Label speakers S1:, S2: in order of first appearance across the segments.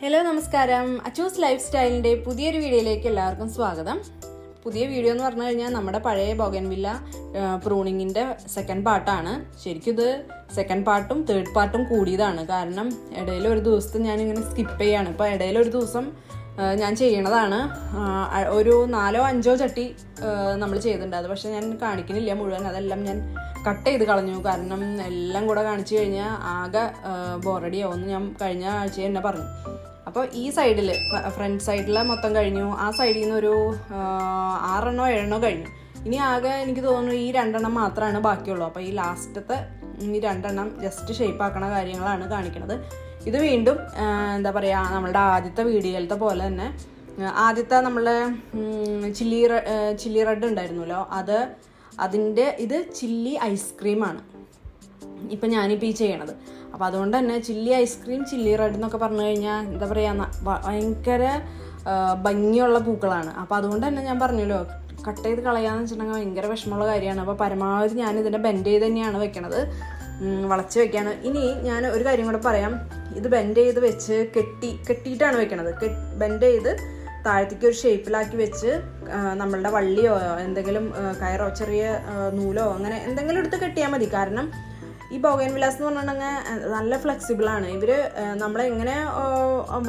S1: Hello നമസ്കാരം. Achus life സ്റ്റൈലിൻ്റെ പുതിയൊരു വീഡിയോയിലേക്ക് എല്ലാവർക്കും സ്വാഗതം. പുതിയ വീഡിയോ എന്ന് പറഞ്ഞു കഴിഞ്ഞാൽ നമ്മുടെ പഴയ ബോഗൻവില്ല പ്രൂണിങ്ങിൻ്റെ സെക്കൻഡ് പാർട്ടാണ്. ശരിക്കും ഇത് സെക്കൻഡ് പാർട്ടും തേർഡ് പാർട്ടും കൂടിയതാണ്. കാരണം ഇടയിൽ ഒരു ദിവസത്തെ ഞാനിങ്ങനെ സ്കിപ്പ് ചെയ്യാണ്. ഇപ്പോൾ ഇടയിൽ ഒരു ദിവസം ഞാൻ ചെയ്യണതാണ്. ഒരു 4-5 ചട്ടി നമ്മൾ ചെയ്തിട്ടുണ്ട്. അത് പക്ഷേ ഞാൻ കാണിക്കുന്നില്ല മുഴുവൻ. അതെല്ലാം ഞാൻ കട്ട് ചെയ്ത് കളഞ്ഞു. കാരണം എല്ലാം കൂടെ കാണിച്ചു കഴിഞ്ഞാൽ ആകെ ബോറടിയാവുമെന്ന് ഞാൻ കഴിഞ്ഞ ആഴ്ച തന്നെ പറഞ്ഞു. അപ്പോൾ ഈ സൈഡിൽ ഫ്രണ്ട് സൈഡിൽ മൊത്തം കഴിഞ്ഞു. ആ സൈഡിൽ നിന്ന് ഒരു 6-7 കഴിഞ്ഞു. ഇനി ആകെ എനിക്ക് തോന്നുന്നു ഈ 2 മാത്രമാണ് ബാക്കിയുള്ളൂ. അപ്പോൾ ഈ ലാസ്റ്റത്തെ ഈ 2 ജസ്റ്റ് ഷേപ്പ് ആക്കണ കാര്യങ്ങളാണ് കാണിക്കുന്നത്. ഇത് വീണ്ടും എന്താ പറയുക, നമ്മളുടെ ആദ്യത്തെ വീഡിയോയിലത്തെ പോലെ തന്നെ ആദ്യത്തെ നമ്മളെ ചില്ലി റെഡ് ഉണ്ടായിരുന്നല്ലോ, ഇത് ചില്ലി ഐസ്ക്രീമാണ് ഇപ്പം ഞാനിപ്പോൾ ഈ ചെയ്യണത്. അപ്പോൾ അതുകൊണ്ട് തന്നെ ചില്ലി ഐസ്ക്രീം, ചില്ലി റെഡ് എന്നൊക്കെ പറഞ്ഞു കഴിഞ്ഞാൽ എന്താ പറയുക, ഭയങ്കര ഭംഗിയുള്ള പൂക്കളാണ്. അപ്പോൾ അതുകൊണ്ട് തന്നെ ഞാൻ പറഞ്ഞല്ലോ, കട്ട് ചെയ്ത് കളയാന്ന് വെച്ചിട്ടുണ്ടെങ്കിൽ ഭയങ്കര വിഷമമുള്ള കാര്യമാണ്. അപ്പോൾ പരമാവധി ഞാൻ ഇതിൻ്റെ ബെൻഡ് ചെയ്ത് തന്നെയാണ് വെക്കണത്, വളച്ച് വെക്കാണ്. ഇനി ഞാൻ ഒരു കാര്യം കൂടെ പറയാം. ഇത് ബെൻഡ് ചെയ്ത് വെച്ച് കെട്ടിയിട്ടാണ് വെക്കണത്. ബെൻഡ് ചെയ്ത് താഴത്തേക്ക് ഒരു ഷേപ്പിലാക്കി വെച്ച് നമ്മളുടെ വള്ളിയോ എന്തെങ്കിലും കയറോ ചെറിയ നൂലോ അങ്ങനെ എന്തെങ്കിലും എടുത്ത് കെട്ടിയാൽ മതി. കാരണം ഈ ബോഗൻവില്ലാസ് എന്ന് പറഞ്ഞിട്ടുണ്ടെങ്കിൽ നല്ല ഫ്ലെക്സിബിളാണ്. ഇവർ നമ്മളെങ്ങനെ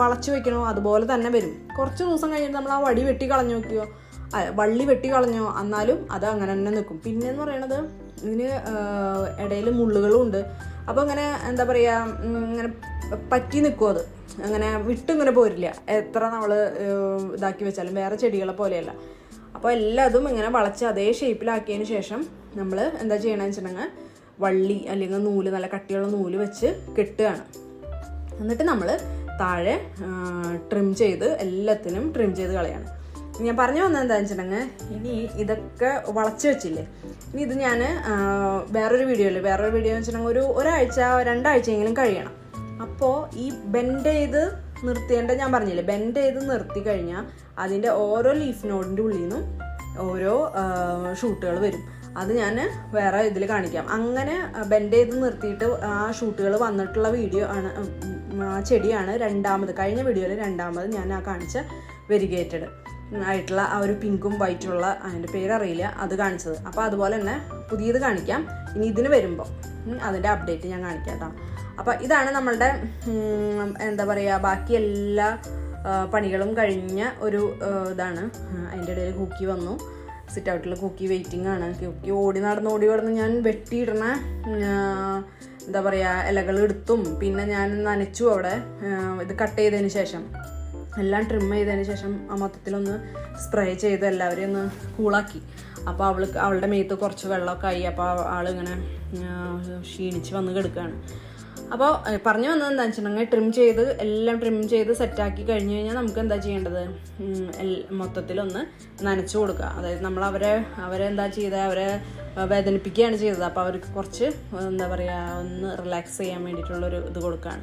S1: വളച്ച് വെക്കണോ അതുപോലെ തന്നെ വരും. കുറച്ച് ദിവസം കഴിഞ്ഞിട്ട് നമ്മൾ ആ വടി വെട്ടി കളഞ്ഞു നോക്കിയോ, വള്ളി വെട്ടി കളഞ്ഞോ, എന്നാലും അത് അങ്ങനെ തന്നെ നിൽക്കും. പിന്നെയെന്ന് പറയണത് ഇതിന് ഇടയിൽ മുള്ളുകളും ഉണ്ട്. അപ്പോൾ ഇങ്ങനെ എന്താ പറയുക, ഇങ്ങനെ പറ്റി നിൽക്കും. അത് അങ്ങനെ വിട്ടിങ്ങനെ പോരില്ല, എത്ര നമ്മൾ ഇതാക്കി വെച്ചാലും. വേറെ ചെടികളെ പോലെയല്ല. അപ്പോൾ എല്ലാതും ഇങ്ങനെ വളച്ച് അതേ ഷേപ്പിലാക്കിയതിന് ശേഷം നമ്മൾ എന്താ ചെയ്യണമെന്ന് വെച്ചിട്ടുണ്ടെങ്കിൽ വള്ളി അല്ലെങ്കിൽ നൂല്, നല്ല കട്ടിയുള്ള നൂല് വെച്ച് കെട്ടുകയാണ്. എന്നിട്ട് നമ്മൾ താഴെ എല്ലാത്തിനും ട്രിം ചെയ്ത് കളയാണ്. ഞാൻ പറഞ്ഞു വന്നത് എന്താണെന്ന് വെച്ചിട്ടുണ്ടെങ്കിൽ, ഇനി ഇതൊക്കെ വളച്ച് വെച്ചില്ലേ, ഇനി ഇത് ഞാൻ വേറൊരു വീഡിയോ എന്ന് വെച്ചിട്ടുണ്ടെങ്കിൽ ഒരാഴ്ച 2 ആഴ്ചയെങ്കിലും കഴിയണം. അപ്പോൾ ഈ ബെൻഡ് ചെയ്ത് നിർത്തിയേണ്ട, ഞാൻ പറഞ്ഞില്ലേ, ബെൻഡ് ചെയ്ത് നിർത്തി കഴിഞ്ഞാൽ അതിൻ്റെ ഓരോ ലീഫ് നോഡിൻ്റെ ഉള്ളിൽ നിന്നും ഓരോ ഷൂട്ടുകൾ വരും. അത് ഞാൻ വേറെ ഇതിൽ കാണിക്കാം. അങ്ങനെ ബെൻഡ് ചെയ്ത് നിർത്തിയിട്ട് ആ ഷൂട്ടുകൾ വന്നിട്ടുള്ള വീഡിയോ ആണ്, ആ ചെടിയാണ് കഴിഞ്ഞ വീഡിയോയിൽ രണ്ടാമത് ഞാൻ ആ കാണിച്ച വെരിഗേറ്റഡ് ആയിട്ടുള്ള ആ ഒരു പിങ്കും വൈറ്റുള്ള, അതിൻ്റെ പേരറിയില്ല, അത് കാണിച്ചത്. അപ്പോൾ അതുപോലെ തന്നെ പുതിയത് കാണിക്കാം. ഇനി ഇതിന് വരുമ്പോൾ അതിൻ്റെ അപ്ഡേറ്റ് ഞാൻ കാണിക്കാം കേട്ടോ. അപ്പോൾ ഇതാണ് നമ്മളുടെ എന്താ പറയുക, ബാക്കി എല്ലാ പണികളും കഴിഞ്ഞ ഒരു ഇതാണ്. അതിൻ്റെ ഇടയിൽ കുക്കി വന്നു. സിറ്റ് ഔട്ടിൽ കുക്കി വെയിറ്റിംഗ് ആണ്. കുക്കി ഓടി നടന്ന് ഞാൻ വെട്ടിയിടണ എന്താ പറയുക ഇലകൾ എടുത്തും പിന്നെ ഞാൻ നനച്ചു. അവിടെ ഇത് കട്ട് ചെയ്തതിന് ശേഷം എല്ലാം ട്രിം ചെയ്തതിന് ശേഷം മൊത്തത്തിലൊന്ന് സ്പ്രേ ചെയ്ത് എല്ലാവരെയും ഒന്ന് കൂളാക്കി. അപ്പോൾ അവളുടെ മേത്ത് കുറച്ച് വെള്ളമൊക്കെ ആയി. അപ്പോൾ ആളിങ്ങനെ ക്ഷീണിച്ച് വന്ന് കിടക്കുകയാണ്. അപ്പോൾ പറഞ്ഞു വന്നത് എന്താണെന്ന് വെച്ചിട്ടുണ്ടെങ്കിൽ, എല്ലാം ട്രിം ചെയ്ത് സെറ്റാക്കി കഴിഞ്ഞ് കഴിഞ്ഞാൽ നമുക്ക് എന്താ ചെയ്യേണ്ടത്, മൊത്തത്തിലൊന്ന് നനച്ചു കൊടുക്കുക. അതായത് നമ്മൾ അവരെ എന്താ ചെയ്തത്, അവരെ വേദനിപ്പിക്കുകയാണ് ചെയ്തത്. അപ്പോൾ അവർക്ക് കുറച്ച് എന്താ പറയുക, ഒന്ന് റിലാക്സ് ചെയ്യാൻ വേണ്ടിയിട്ടുള്ളൊരു ഇത് കൊടുക്കുകയാണ്.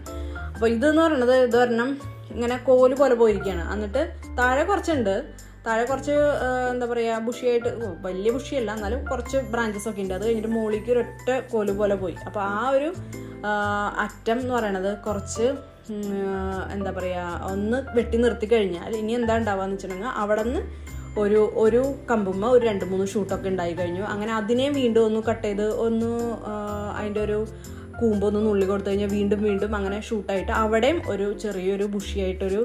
S1: അപ്പോൾ ഇതെന്ന് പറയുന്നത് ഇതൊരെണ്ണം ഇങ്ങനെ കോല് പോലെ പോയിരിക്കുകയാണ്. എന്നിട്ട് താഴെ കുറച്ച് എന്താ പറയുക, ബുഷിയായിട്ട്, വലിയ ബുഷിയല്ല എന്നാലും കുറച്ച് ബ്രാഞ്ചസ് ഒക്കെ ഉണ്ട്. അത് കഴിഞ്ഞിട്ട് മുകളിലേക്ക് ഒരൊറ്റ കോല് പോലെ പോയി. അപ്പോൾ ആ ഒരു അറ്റം എന്ന് പറയണത് കുറച്ച് എന്താ പറയുക, ഒന്ന് വെട്ടി നിർത്തി കഴിഞ്ഞാൽ ഇനി എന്താ ഉണ്ടാവുക എന്ന് വെച്ചിട്ടുണ്ടെങ്കിൽ, അവിടെ നിന്ന് ഒരു കമ്പുമ്പോൾ ഒരു 2-3 ഷൂട്ടൊക്കെ ഉണ്ടായി കഴിഞ്ഞു. അങ്ങനെ അതിനെ വീണ്ടും ഒന്ന് കട്ട് ചെയ്ത് അതിൻ്റെ ഒരു കൂമ്പൊന്ന് നുള്ളി കൊടുത്തു കഴിഞ്ഞാൽ വീണ്ടും അങ്ങനെ ഷൂട്ടായിട്ട് അവിടെയും ഒരു ചെറിയൊരു ബുഷിയായിട്ടൊരു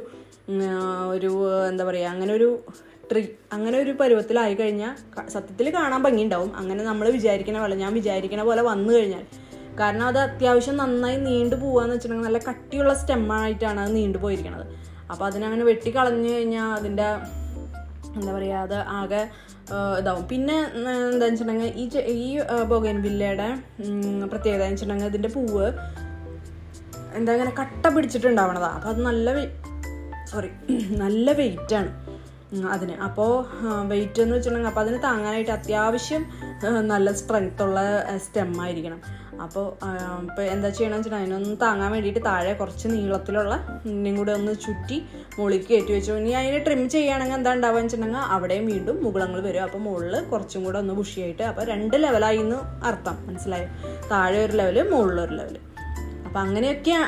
S1: എന്താ പറയുക, അങ്ങനെ ഒരു പരുവത്തിലായി കഴിഞ്ഞാൽ സത്യത്തിൽ കാണാൻ ഭംഗിയുണ്ടാവും. അങ്ങനെ നമ്മൾ ഞാൻ വിചാരിക്കണ പോലെ വന്നു കഴിഞ്ഞാൽ, കാരണം അത് അത്യാവശ്യം നന്നായി നീണ്ടു പോവാന്ന് വെച്ചിട്ടുണ്ടെങ്കിൽ നല്ല കട്ടിയുള്ള സ്റ്റെമ്മായിട്ടാണ് അത് നീണ്ടു പോയിരിക്കണത്. അപ്പോൾ അതിനങ്ങനെ വെട്ടി കളഞ്ഞു കഴിഞ്ഞാൽ അതിൻ്റെ എന്താ പറയുക, അത് ആകെ ഇതാവും. പിന്നെ എന്താണെന്ന് വെച്ചിട്ടുണ്ടെങ്കിൽ ഈ ബോഗൻവില്ലയുടെ പ്രത്യേകത എന്ന് വെച്ചിട്ടുണ്ടെങ്കിൽ ഇതിൻ്റെ പൂവ് എന്താ ഇങ്ങനെ കട്ട പിടിച്ചിട്ടുണ്ടാവണതാണ്. അപ്പോൾ അത് നല്ല വെയിറ്റാണ് അതിന്. അപ്പോൾ വെയിറ്റ് എന്ന് വെച്ചിട്ടുണ്ടെങ്കിൽ അപ്പോൾ അതിന് താങ്ങാനായിട്ട് അത്യാവശ്യം നല്ല സ്ട്രെങ്ത്തുള്ള സ്റ്റെമ്മായിരിക്കണം. അപ്പോൾ ഇപ്പോൾ എന്താ ചെയ്യണമെന്ന് വെച്ചിട്ടുണ്ടെങ്കിൽ അതിനൊന്ന് താങ്ങാൻ വേണ്ടിയിട്ട് താഴെ കുറച്ച് നീളത്തിലുള്ള ഇനിയും കൂടെ ഒന്ന് ചുറ്റി മുകളിലേക്ക് കയറ്റി വെച്ചു. ഇനി അതിന് ട്രിം ചെയ്യുകയാണെങ്കിൽ എന്താ ഉണ്ടാവുക വെച്ചിട്ടുണ്ടെങ്കിൽ അവിടെയും വീണ്ടും മുകളങ്ങൾ വരും. അപ്പോൾ മുകളിൽ കുറച്ചും കൂടെ ഒന്ന് ബുഷിയായിട്ട്, അപ്പോൾ 2 ലെവലായി എന്ന് അർത്ഥം, മനസ്സിലായോ? താഴെ ഒരു ലെവല്, മുകളിലൊരു ലെവല്. അപ്പോൾ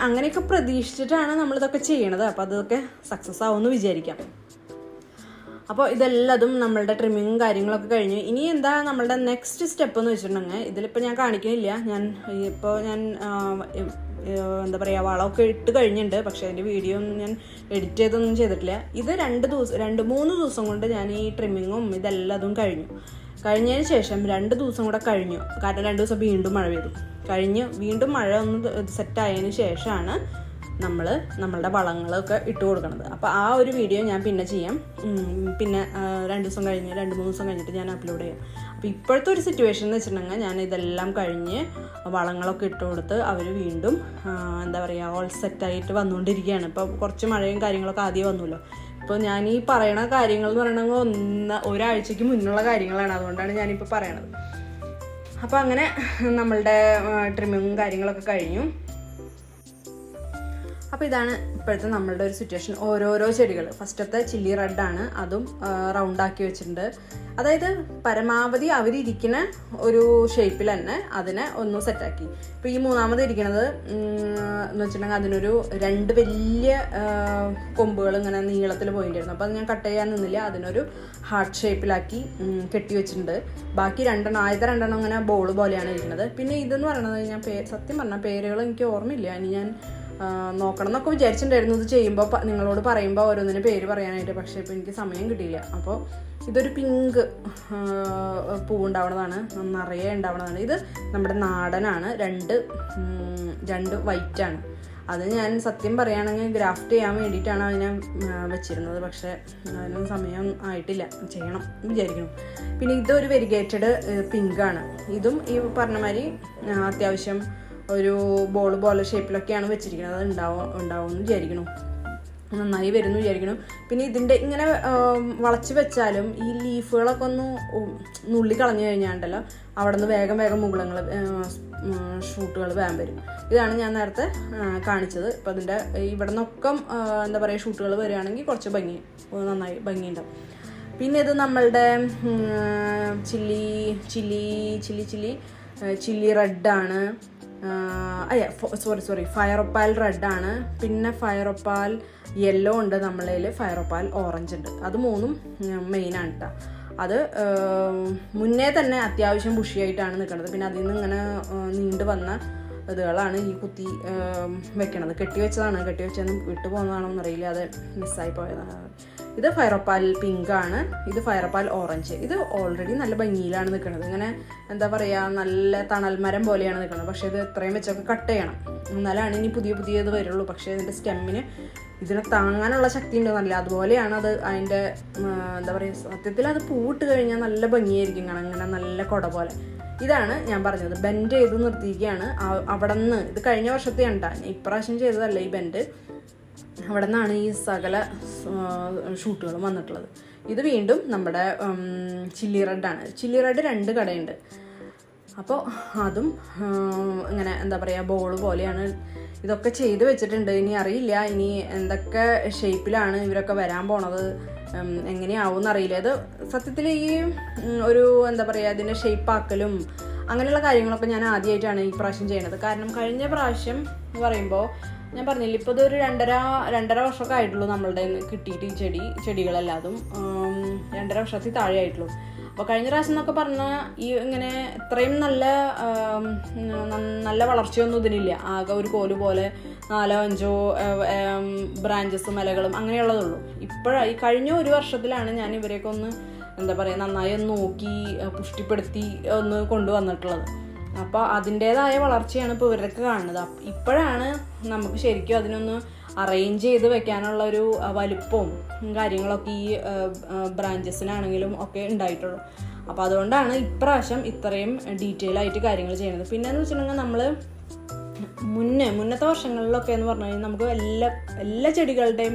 S1: അങ്ങനെയൊക്കെ പ്രതീക്ഷിച്ചിട്ടാണ് നമ്മളിതൊക്കെ ചെയ്യണത്. അപ്പോൾ അതൊക്കെ സക്സസ് ആവുമെന്ന് വിചാരിക്കാം. അപ്പോൾ ഇതെല്ലതും നമ്മളുടെ ട്രിമ്മിങ്ങും കാര്യങ്ങളൊക്കെ കഴിഞ്ഞു. ഇനി എന്താ നമ്മളുടെ നെക്സ്റ്റ് സ്റ്റെപ്പ് എന്ന് വെച്ചിട്ടുണ്ടെങ്കിൽ, ഇതിലിപ്പോൾ ഞാൻ കാണിക്കുന്നില്ല, ഞാൻ എന്താ പറയുക, വളമൊക്കെ ഇട്ട് കഴിഞ്ഞിട്ടുണ്ട്. പക്ഷേ അതിൻ്റെ വീഡിയോ ഒന്നും ഞാൻ എഡിറ്റ് ചെയ്തൊന്നും ചെയ്തിട്ടില്ല. ഇത് 2-3 ദിവസം കൊണ്ട് ഞാൻ ഈ ട്രിമ്മിങ്ങും ഇതെല്ലതും കഴിഞ്ഞതിന് ശേഷം 2 ദിവസം കൂടെ കഴിഞ്ഞു. കാരണം 2 ദിവസം വീണ്ടും മഴ പെയ്തു. വീണ്ടും മഴ ഒന്ന് സെറ്റായതിന് ശേഷമാണ് നമ്മളുടെ വളങ്ങളൊക്കെ ഇട്ട് കൊടുക്കുന്നത്. അപ്പോൾ ആ ഒരു വീഡിയോ ഞാൻ പിന്നെ ചെയ്യാം. പിന്നെ 2-3 ദിവസം കഴിഞ്ഞിട്ട് ഞാൻ അപ്ലോഡ് ചെയ്യാം. അപ്പോൾ ഇപ്പോഴത്തെ ഒരു സിറ്റുവേഷൻ എന്ന് വെച്ചിട്ടുണ്ടെങ്കിൽ, ഞാൻ ഇതെല്ലാം കഴിഞ്ഞ് വളങ്ങളൊക്കെ ഇട്ട് കൊടുത്ത് അവർ വീണ്ടും എന്താ പറയുക, ഓൾ സെറ്റായിട്ട് വന്നുകൊണ്ടിരിക്കുകയാണ്. ഇപ്പോൾ കുറച്ച് മഴയും കാര്യങ്ങളൊക്കെ ആദ്യം വന്നല്ലോ. ഇപ്പോൾ ഞാൻ ഈ പറയണ കാര്യങ്ങൾ എന്ന് പറയണമെങ്കിൽ ഒരാഴ്ചയ്ക്ക് മുന്നുള്ള കാര്യങ്ങളാണ്. അതുകൊണ്ടാണ് ഞാനിപ്പോൾ പറയണത്. അപ്പോൾ അങ്ങനെ നമ്മളുടെ ട്രിമ്മിങ്ങും കാര്യങ്ങളൊക്കെ കഴിഞ്ഞു. അപ്പോൾ ഇതാണ് ഇപ്പോഴത്തെ നമ്മളുടെ ഒരു സിറ്റുവേഷൻ. ഓരോരോ ചെടികൾ, ഫസ്റ്റത്തെ ചില്ലി റെഡാണ്, അതും റൗണ്ടാക്കി വെച്ചിട്ടുണ്ട്. അതായത് പരമാവധി അവരിയ്ക്കുന്ന ഒരു ഷേപ്പിൽ തന്നെ അതിനെ ഒന്ന് സെറ്റാക്കി. ഇപ്പോൾ ഈ മൂന്നാമത് ഇരിക്കുന്നത് എന്ന് വെച്ചിട്ടുണ്ടെങ്കിൽ, അതിനൊരു 2 വലിയ കൊമ്പുകൾ ഇങ്ങനെ നീളത്തിൽ പോയിട്ടുണ്ടായിരുന്നു. അപ്പോൾ അത് ഞാൻ കട്ട് ചെയ്യാൻ നിന്നില്ല, അതിനൊരു ഹാർട്ട് ഷേപ്പിലാക്കി കെട്ടി വെച്ചിട്ടുണ്ട്. ബാക്കി ആദ്യത്തെ 2 ഇങ്ങനെ ബോൾ പോലെയാണ് ഇരിക്കുന്നത്. പിന്നെ ഇതെന്ന് പറയുന്നത്, ഞാൻ സത്യം പറഞ്ഞാൽ പേരുകൾ എനിക്ക് ഓർമ്മയില്ല. ഇനി ഞാൻ നോക്കണം എന്നൊക്കെ വിചാരിച്ചിട്ടുണ്ടായിരുന്നു ഇത് ചെയ്യുമ്പോൾ, നിങ്ങളോട് പറയുമ്പോൾ ഓരോന്നിന് പേര് പറയാനായിട്ട്. പക്ഷേ ഇപ്പോൾ എനിക്ക് സമയം കിട്ടിയില്ല. അപ്പോൾ ഇതൊരു പിങ്ക് പൂവുണ്ടാവണതാണ്, നിറയെ ഉണ്ടാവണതാണ്. ഇത് നമ്മുടെ നാടനാണ്, 2 വൈറ്റാണ്. അത് ഞാൻ സത്യം പറയുകയാണെങ്കിൽ ഗ്രാഫ്റ്റ് ചെയ്യാൻ വേണ്ടിയിട്ടാണ് അതിനെ വെച്ചിരുന്നത്. പക്ഷേ അതിനൊന്നും സമയം ആയിട്ടില്ല, ചെയ്യണം വിചാരിക്കണം. പിന്നെ ഇതൊരു വെരിഗേറ്റഡ് പിങ്കാണ്. ഇതും ഈ പറഞ്ഞ മാതിരി അത്യാവശ്യം ഒരു ബോൾ പോലെ ഷേപ്പിലൊക്കെയാണ് വെച്ചിരിക്കുന്നത്. അത് ഉണ്ടാവുമെന്ന് വിചാരിക്കണം, നന്നായി വരുമെന്ന് വിചാരിക്കണം. പിന്നെ ഇതിൻ്റെ ഇങ്ങനെ വളച്ച് വെച്ചാലും ഈ ലീഫുകളൊക്കെ ഒന്ന് നുള്ളി കളഞ്ഞു കഴിഞ്ഞാണ്ടല്ലോ, അവിടെ നിന്ന് വേഗം മുകുളങ്ങൾ ഷൂട്ടുകൾ വേഗം വരും. ഇതാണ് ഞാൻ നേരത്തെ കാണിച്ചത്. ഇപ്പം അതിൻ്റെ ഇവിടെ നിന്നൊക്കെ എന്താ പറയുക, ഷൂട്ടുകൾ വരികയാണെങ്കിൽ കുറച്ച് നന്നായി ഭംഗിയുണ്ടാവും. പിന്നെ ഇത് നമ്മളുടെ ചില്ലി റെഡാണ്. ഫയർ ഒപ്പാൽ റെഡാണ്. പിന്നെ ഫയർ ഒപ്പാൽ യെല്ലോ ഉണ്ട് നമ്മളതിൽ, ഫയർ ഒപ്പാൽ ഓറഞ്ച് ഉണ്ട്. അത് 3ഉം മെയിനാണ് കേട്ടോ. അത് മുന്നേ തന്നെ അത്യാവശ്യം ബുഷിയായിട്ടാണ് നിൽക്കുന്നത്. പിന്നെ അതിൽ നിന്ന് ഇങ്ങനെ നീണ്ടു വന്ന ഇതുകളാണ് ഈ കുത്തി വെക്കണത്. കെട്ടി വെച്ചതെന്ന് വിട്ടു പോകുന്നതാണോ എന്നറിയില്ല, അത് മിസ്സായി പോയതാണ്. ഇത് ഫയർ ഒപ്പാൽ പിങ്കാണ്, ഇത് ഫയർ ഒപ്പാൽ ഓറഞ്ച്. ഇത് ഓൾറെഡി നല്ല ഭംഗിയിലാണ് നിൽക്കുന്നത്. ഇങ്ങനെ എന്താ പറയുക, നല്ല തണൽ മരം പോലെയാണ് നിൽക്കുന്നത്. പക്ഷേ ഇത് എത്രയും വെച്ചൊക്കെ കട്ട് ചെയ്യണം, എന്നാലാണ് ഇനി പുതിയത് വരുള്ളൂ. പക്ഷേ ഇതിൻ്റെ സ്റ്റെമ്മിന് ഇതിനെ താങ്ങാനുള്ള ശക്തി ഉണ്ടെന്നല്ല, അതുപോലെയാണ് അത്. അതിൻ്റെ എന്താ പറയുക, സത്യത്തിൽ അത് പൂവിട്ട് കഴിഞ്ഞാൽ നല്ല ഭംഗിയായിരിക്കും കാണാൻ, ഇങ്ങനെ നല്ല കുട പോലെ. ഇതാണ് ഞാൻ പറഞ്ഞത്, ബെൻഡ് ചെയ്ത് നിർത്തിയിരിക്കുകയാണ്. അവിടെ നിന്ന് ഇത് കഴിഞ്ഞ വർഷത്തെ ഉണ്ടാ, ഇപ്രാവശ്യം ചെയ്തതല്ല ഈ ബെൻഡ്. അവിടെ നിന്നാണ് ഈ സകല ഷൂട്ടുകളും വന്നിട്ടുള്ളത്. ഇത് വീണ്ടും നമ്മുടെ ചില്ലി റെഡാണ്. ചില്ലി റെഡ് 2 കടയുണ്ട്. അപ്പോൾ അതും ഇങ്ങനെ എന്താ പറയുക, ബോൾ പോലെയാണ്. ഇതൊക്കെ ചെയ്ത് വെച്ചിട്ടുണ്ട്. ഇനി അറിയില്ല ഇനി എന്തൊക്കെ ഷേപ്പിലാണ് ഇവരൊക്കെ വരാൻ പോണത്, എങ്ങനെയാവും എന്നറിയില്ല. ഇത് സത്യത്തിൽ ഈ ഒരു എന്താ പറയുക, ഇതിൻ്റെ ഷേപ്പാക്കലും അങ്ങനെയുള്ള കാര്യങ്ങളൊക്കെ ഞാൻ ആദ്യമായിട്ടാണ് ഈ പ്രാവശ്യം ചെയ്യണത്. കാരണം കഴിഞ്ഞ പ്രാവശ്യം എന്ന് പറയുമ്പോൾ ഞാൻ പറഞ്ഞില്ല, ഇപ്പോൾ ഇതൊരു 2.5 വർഷമൊക്കെ ആയിട്ടുള്ളൂ നമ്മളുടെ കിട്ടിയിട്ട് ഈ ചെടികളെല്ലാതും 2.5 വർഷത്തിൽ താഴെ ആയിട്ടുള്ളൂ. അപ്പോൾ കഴിഞ്ഞ പ്രാവശ്യം എന്നൊക്കെ പറഞ്ഞാൽ ഈ ഇങ്ങനെ ഇത്രയും നല്ല വളർച്ചയൊന്നും ഇതിനില്ല. ആകെ ഒരു കോല് പോലെ 4-5 ബ്രാഞ്ചസും ഇലകളും അങ്ങനെയുള്ളതുള്ളൂ. ഈ കഴിഞ്ഞ 1 വർഷത്തിലാണ് ഞാൻ ഇവരെയൊക്കെ ഒന്ന് എന്താ പറയുക, നന്നായി ഒന്ന് നോക്കി പുഷ്ടിപ്പെടുത്തി ഒന്ന് കൊണ്ടുവന്നിട്ടുള്ളത്. അപ്പോൾ അതിൻ്റേതായ വളർച്ചയാണ് ഇപ്പോൾ ഇവരൊക്കെ കാണുന്നത്. ഇപ്പോഴാണ് നമുക്ക് ശരിക്കും അതിനൊന്ന് അറേഞ്ച് ചെയ്ത് വെക്കാനുള്ള ഒരു വലുപ്പവും കാര്യങ്ങളൊക്കെ ഈ ബ്രാഞ്ചസിനാണെങ്കിലും ഒക്കെ ഉണ്ടായിട്ടുള്ളൂ. അപ്പോൾ അതുകൊണ്ടാണ് ഇപ്രാവശ്യം ഇത്രയും ഡീറ്റെയിൽ ആയിട്ട് കാര്യങ്ങൾ ചെയ്യുന്നത്. പിന്നെയെന്ന് വെച്ചിട്ടുണ്ടെങ്കിൽ നമ്മൾ മുന്നത്തെ വർഷങ്ങളിലൊക്കെ എന്ന് പറഞ്ഞു കഴിഞ്ഞാൽ നമുക്ക് എല്ലാ ചെടികളുടെയും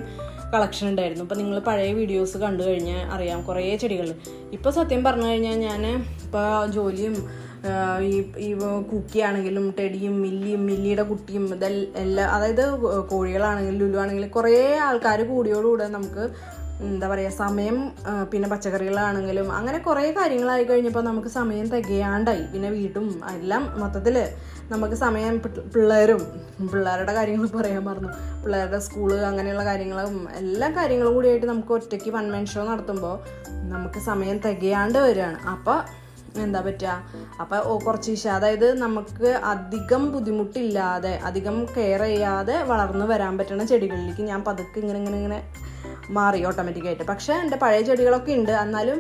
S1: കളക്ഷൻ ഉണ്ടായിരുന്നു. ഇപ്പോൾ നിങ്ങൾ പഴയ വീഡിയോസ് കണ്ടു കഴിഞ്ഞാൽ അറിയാം കുറേ ചെടികൾ. ഇപ്പോൾ സത്യം പറഞ്ഞു കഴിഞ്ഞാൽ ഞാൻ ഇപ്പോൾ ജോലിയും ഈ കുക്കിയാണെങ്കിലും ടെഡിയും മില്ലിയുടെ കുട്ടിയും ഇതെല്ലാം, അതായത് കോഴികളാണെങ്കിലും ലുലു ആണെങ്കിലും കുറേ ആൾക്കാർ കൂടിയോടുകൂടെ നമുക്ക് എന്താ പറയുക സമയം, പിന്നെ പച്ചക്കറികളാണെങ്കിലും അങ്ങനെ കുറേ കാര്യങ്ങളായി കഴിഞ്ഞപ്പോൾ നമുക്ക് സമയം തികയാണ്ടായി. പിന്നെ വീട്ടും എല്ലാം മൊത്തത്തിൽ നമുക്ക് സമയം, പിള്ളേരുടെ കാര്യങ്ങൾ പറയാൻ മറന്നു, പിള്ളേരുടെ സ്കൂള് അങ്ങനെയുള്ള കാര്യങ്ങളും എല്ലാ കാര്യങ്ങളും കൂടിയായിട്ട് നമുക്ക് ഒറ്റയ്ക്ക് വൺ മാൻ ഷോ നടത്തുമ്പോൾ നമുക്ക് സമയം തികയാണ്ട് വരികയാണ്. അപ്പോൾ എന്താ പറ്റുക, അപ്പോൾ കുറച്ച് അതായത് നമുക്ക് അധികം ബുദ്ധിമുട്ടില്ലാതെ അധികം കെയർ ചെയ്യാതെ വളർന്നു വരാൻ പറ്റുന്ന ചെടികളിലേക്ക് ഞാൻ പതുക്കെ ഇങ്ങനെ മാറി ഓട്ടോമാറ്റിക്കായിട്ട്. പക്ഷേ എൻ്റെ പഴയ ചെടികളൊക്കെ ഉണ്ട്. എന്നാലും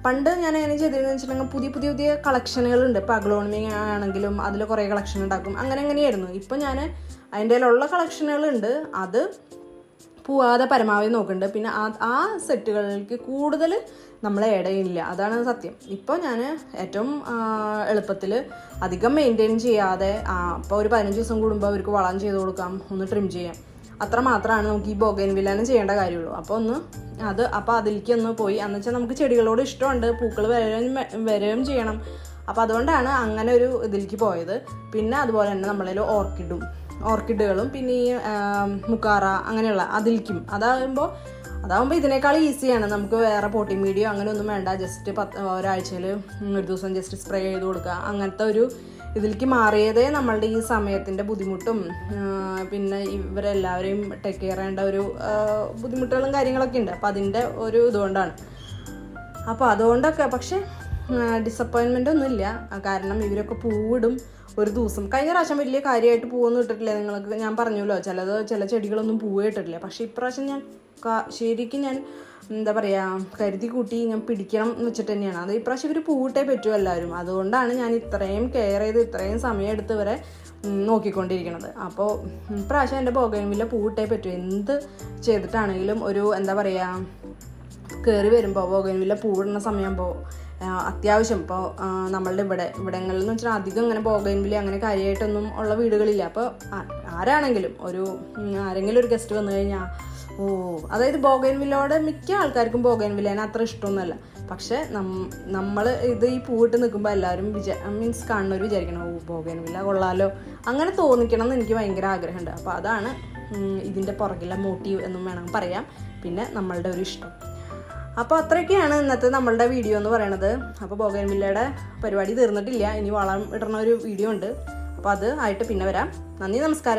S1: പണ്ട് ഞാൻ എങ്ങനെ ചെയ്തതെന്ന് വെച്ചിട്ടുണ്ടെങ്കിൽ പുതിയ കളക്ഷനുകളുണ്ട്. ഇപ്പോൾ അഗ്ലോണിമി ആണെങ്കിലും അതിൽ കുറേ കളക്ഷൻ ഉണ്ടാക്കും, അങ്ങനെയായിരുന്നു. ഇപ്പം ഞാൻ അതിൻ്റെ ഉള്ള കളക്ഷനുകളുണ്ട്, അത് പോവാതെ പരമാവധി നോക്കുന്നുണ്ട്. പിന്നെ ആ സെറ്റുകൾക്ക് കൂടുതൽ നമ്മളെ ഇടയില്ല, അതാണ് സത്യം. ഇപ്പോൾ ഞാൻ ഏറ്റവും എളുപ്പത്തിൽ അധികം മെയിൻറ്റെയിൻ ചെയ്യാതെ അപ്പോൾ ഒരു 15 ദിവസം കൂടുമ്പോൾ അവർക്ക് വളം ചെയ്ത് കൊടുക്കാം, ഒന്ന് ട്രിം ചെയ്യാം, അത്ര മാത്രമാണ് നമുക്ക് ഈ ബോഗൻവില്ലേനെ ചെയ്യേണ്ട കാര്യമുള്ളൂ. അപ്പോൾ അതിലേക്ക് ഒന്ന് പോയി, എന്ന് വെച്ചാൽ നമുക്ക് ചെടികളോട് ഇഷ്ടമുണ്ട്, പൂക്കൾ വരികയും ചെയ്യണം. അപ്പോൾ അതുകൊണ്ടാണ് അങ്ങനെ ഒരു ഇതിലേക്ക് പോയത്. പിന്നെ അതുപോലെ തന്നെ നമ്മളതിൽ ഓർക്കിഡുകളും പിന്നെ ഈ മുക്കാറ അങ്ങനെയുള്ള അതിലേക്കും അതാകുമ്പോൾ ഇതിനേക്കാൾ ഈസിയാണ്. നമുക്ക് വേറെ പോട്ടിംഗ് മീഡിയോ അങ്ങനെയൊന്നും വേണ്ട, ജസ്റ്റ് ഒരാഴ്ചയിൽ ഒരു ദിവസം ജസ്റ്റ് സ്പ്രേ ചെയ്ത് കൊടുക്കുക. അങ്ങനത്തെ ഒരു ഇതിലേക്ക് മാറിയതേ നമ്മളുടെ ഈ സമയത്തിൻ്റെ ബുദ്ധിമുട്ടും പിന്നെ ഇവരെല്ലാവരെയും ടേക്ക് കെയർ ചെയ്യേണ്ട ഒരു ബുദ്ധിമുട്ടുകളും കാര്യങ്ങളൊക്കെ ഉണ്ട്. അപ്പോൾ അതിൻ്റെ ഒരു ഇതുകൊണ്ടാണ്. അപ്പോൾ അതുകൊണ്ടൊക്കെ പക്ഷേ ഡിസപ്പോയിൻമെൻ്റ് ഒന്നുമില്ല. കാരണം ഇവരൊക്കെ പൂവിടും ഒരു ദിവസം. കഴിഞ്ഞ പ്രാവശ്യം വലിയ കാര്യമായിട്ട് പൂവൊന്നും ഇട്ടിട്ടില്ല, നിങ്ങൾക്ക് ഞാൻ പറഞ്ഞല്ലോ, ചില ചെടികളൊന്നും പൂവേ ഇട്ടിട്ടില്ല. പക്ഷേ ഇപ്രാവശ്യം ഞാൻ ശരിക്കും എന്താ പറയുക കരുതി കൂട്ടി ഞാൻ പിടിക്കണം എന്ന് വെച്ചിട്ട് തന്നെയാണ്. അത് ഇപ്രാവശ്യം ഇവർ പൂവിട്ടേ പറ്റുമോ എല്ലാവരും. അതുകൊണ്ടാണ് ഞാൻ ഇത്രയും കെയർ ചെയ്ത് ഇത്രയും സമയം എടുത്ത് വരെ നോക്കിക്കൊണ്ടിരിക്കുന്നത്. അപ്പോൾ ഇപ്രാവശ്യം എൻ്റെ ബോഗൻവില്ല പൂവിട്ടേ പറ്റും. എന്ത് ചെയ്തിട്ടാണെങ്കിലും ഒരു എന്താ പറയുക കയറി വരുമ്പോൾ ബോഗൻവില്ല പൂവിടുന്ന സമയമാകുമ്പോൾ അത്യാവശ്യം ഇപ്പോൾ നമ്മളുടെ ഇവിടങ്ങളിൽ എന്ന് വെച്ചാൽ അധികം ഇങ്ങനെ ബോഗൻവില്ല അങ്ങനെ കാര്യമായിട്ടൊന്നും ഉള്ള വീടുകളില്ല. അപ്പോൾ ആരാണെങ്കിലും ആരെങ്കിലും ഒരു ഗസ്റ്റ് വന്നു കഴിഞ്ഞാൽ അതായത് ബോഗൻവില്ലയോടെ മിക്ക ആൾക്കാർക്കും ബോഗൻവില്ലേനെ അത്ര ഇഷ്ടമൊന്നുമല്ല. പക്ഷേ നമ്മൾ ഇത് ഈ പൂവിട്ട് നിൽക്കുമ്പോൾ എല്ലാവരും മീൻസ് കാണുന്നവർ വിചാരിക്കണം ബോഗൻവില്ല കൊള്ളാലോ, അങ്ങനെ തോന്നിക്കണം എന്ന് എനിക്ക് ഭയങ്കര ആഗ്രഹമുണ്ട്. അപ്പോൾ അതാണ് ഇതിൻ്റെ പുറകിലെ മോട്ടീവ് എന്നും വേണമെങ്കിൽ പറയാം. പിന്നെ നമ്മളുടെ ഒരു ഇഷ്ടം. അപ്പോൾ അത്രയൊക്കെയാണ് ഇന്നത്തെ നമ്മളുടെ വീഡിയോ എന്ന് പറയണത്. അപ്പോൾ ബോഗൻവില്ലയുടെ പരിപാടി തീർന്നിട്ടില്ല, ഇനി വളം ഇടുന്ന ഒരു വീഡിയോ ഉണ്ട്. അപ്പോൾ അത് ആയിട്ട് പിന്നെ വരാം. നന്ദി, നമസ്കാരം.